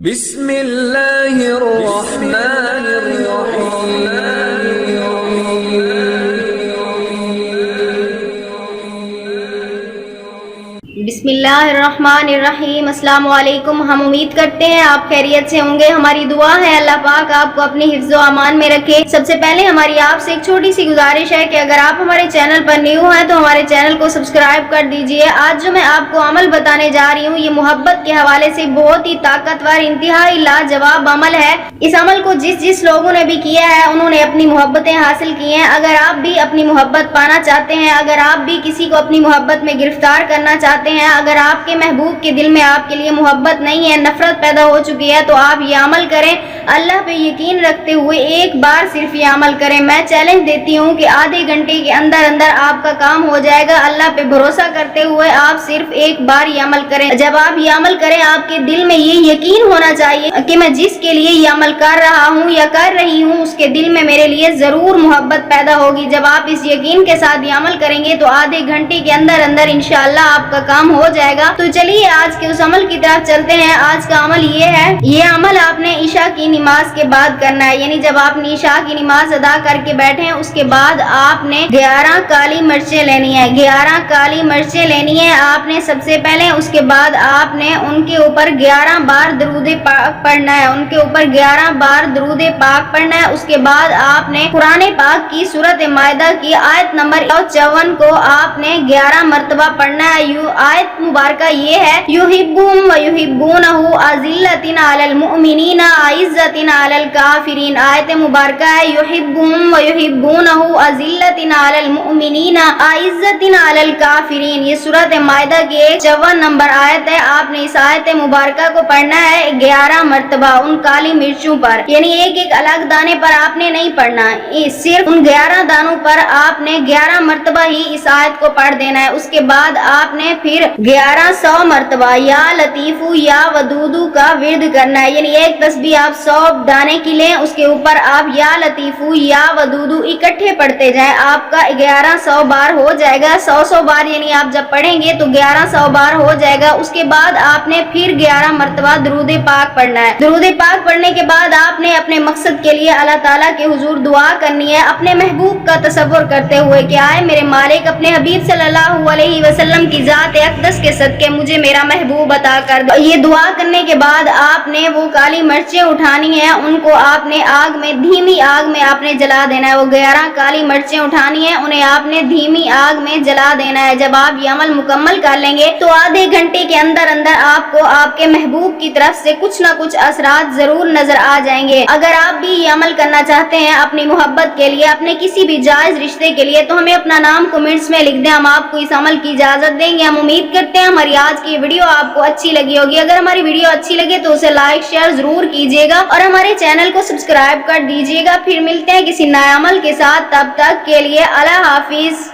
بسم اللہ الرحمن الرحیم بسم اللہ الرحمن الرحیم۔ السلام علیکم۔ ہم امید کرتے ہیں آپ خیریت سے ہوں گے۔ ہماری دعا ہے اللہ پاک آپ کو اپنے حفظ و امان میں رکھے۔ سب سے پہلے ہماری آپ سے ایک چھوٹی سی گزارش ہے کہ اگر آپ ہمارے چینل پر نیو ہیں تو ہمارے چینل کو سبسکرائب کر دیجئے۔ آج جو میں آپ کو عمل بتانے جا رہی ہوں یہ محبت کے حوالے سے بہت ہی طاقتور انتہائی لاجواب عمل ہے۔ اس عمل کو جس لوگوں نے بھی کیا ہے انہوں نے اپنی محبتیں حاصل کی ہیں۔ اگر آپ بھی اپنی محبت پانا چاہتے ہیں، اگر آپ بھی کسی کو اپنی محبت میں گرفتار کرنا چاہتے ہیں، اگر آپ کے محبوب کے دل میں آپ کے لیے محبت نہیں ہے، نفرت پیدا ہو چکی ہے، تو آپ یہ عمل کریں۔ اللہ پہ یقین رکھتے ہوئے ایک بار صرف یہ عمل کریں۔ میں چیلنج دیتی ہوں کہ آدھے گھنٹے کے اندر آپ کا کام ہو جائے گا۔ اللہ پہ بھروسہ کرتے ہوئے آپ صرف ایک بار یہ عمل کریں۔ جب آپ یہ عمل کریں آپ کے دل میں یہ یقین ہونا چاہیے کہ میں جس کے لیے یہ عمل کر رہا ہوں یا کر رہی ہوں اس کے دل میں میرے لیے ضرور محبت پیدا ہوگی۔ جب آپ اس یقین کے ساتھ یہ عمل کریں گے تو آدھے گھنٹے کے اندر انشاءاللہ آپ کا کام ہو جائے گا۔ تو چلیے آج کے اس عمل کی طرف چلتے ہیں۔ آج کا عمل یہ ہے، یہ عمل آپ نے عشاء کی نماز کے بعد کرنا ہے، یعنی جب آپ نے عشاء کی نماز ادا کر کے بیٹھے اس کے بعد آپ نے 11 کالی مرچیں لینی ہیں۔ 11 کالی مرچیں لینی ہیں آپ نے سب سے پہلے۔ اس کے بعد آپ نے ان کے اوپر 11 بار درود پاک پڑھنا ہے، ان کے اوپر 11 بار درود پاک پڑھنا ہے۔ اس کے بعد آپ نے قرآن پاک کی سورۃ مائدہ کی آیت نمبر 54 کو آپ نے 11 مرتبہ پڑھنا ہے۔ آیت مبارکہ یہ ہے، یحبہم ویحبونہ اذلۃ علی المؤمنین اعزۃ علی الکافرین۔ آیت مبارکہ ہے یحبہم ویحبونہ اذلۃ علی المؤمنین اعزۃ علی الکافرین۔ یہ سورۃ مائدہ کی 54 نمبر آیت ہے۔ آپ نے اس آیت مبارکہ کو پڑھنا ہے 11 مرتبہ ان کالی مرچوں پر، یعنی ایک الگ دانے پر آپ نے نہیں پڑھنا، صرف ان 11 دانوں پر آپ نے 11 مرتبہ ہی اس آیت کو پڑھ دینا ہے۔ اس کے بعد آپ نے پھر 1100 مرتبہ یا لطیفو یا ودودو کا ورد کرنا ہے، یعنی ایک تسبیح آپ 100 دانے کی لیں، اس کے اوپر آپ یا لطیفو یا ودودو اکٹھے پڑھتے جائیں۔ آپ کا 1100 بار ہو جائے گا، 100 بار یعنی آپ جب پڑھیں گے تو 1100 بار ہو جائے گا۔ اس کے بعد آپ نے پھر 11 مرتبہ درود پاک پڑھنا ہے۔ درود پاک پڑھنے کے بعد آپ نے اپنے مقصد کے لیے اللہ تعالیٰ کے حضور دعا کرنی ہے، اپنے محبوب کا تصور کرتے ہوئے کہ آئے میرے مالک اپنے حبیب صلی اللہ علیہ وسلم کی ذات اقدس کے صدقے مجھے میرا محبوب عطا کر دو۔ یہ دعا کرنے کے بعد آپ نے وہ کالی مرچیں اٹھانی ہیں، ان کو آپ نے آگ میں، دھیمی آگ میں آپ نے جلا دینا ہے۔ وہ 11 کالی مرچیں اٹھانی ہیں، انہیں آپ نے دھیمی آگ میں جلا دینا ہے۔ جب آپ یہ عمل مکمل کر لیں گے تو آدھے گھنٹے کے اندر آپ کو آپ کے محبوب کی طرف سے کچھ نہ کچھ اثرات ضرور نظر آ جائیں گے۔ اگر آپ بھی یہ عمل کرنا چاہتے ہیں اپنی محبت کے لیے، اپنے کسی بھی جائز رشتے کے لیے، تو ہمیں اپنا نام کمنٹس میں لکھ دیں، ہم آپ کو اس عمل کی اجازت دیں گے۔ ہم امید کرتے ہیں ہماری آج کی ویڈیو آپ کو اچھی لگی ہوگی۔ اگر ہماری ویڈیو اچھی لگے تو اسے لائک شیئر ضرور کیجیے گا اور ہمارے چینل کو سبسکرائب کر دیجیے گا۔ پھر ملتے ہیں کسی نئے عمل کے ساتھ، تب تک کے لیے اللہ حافظ۔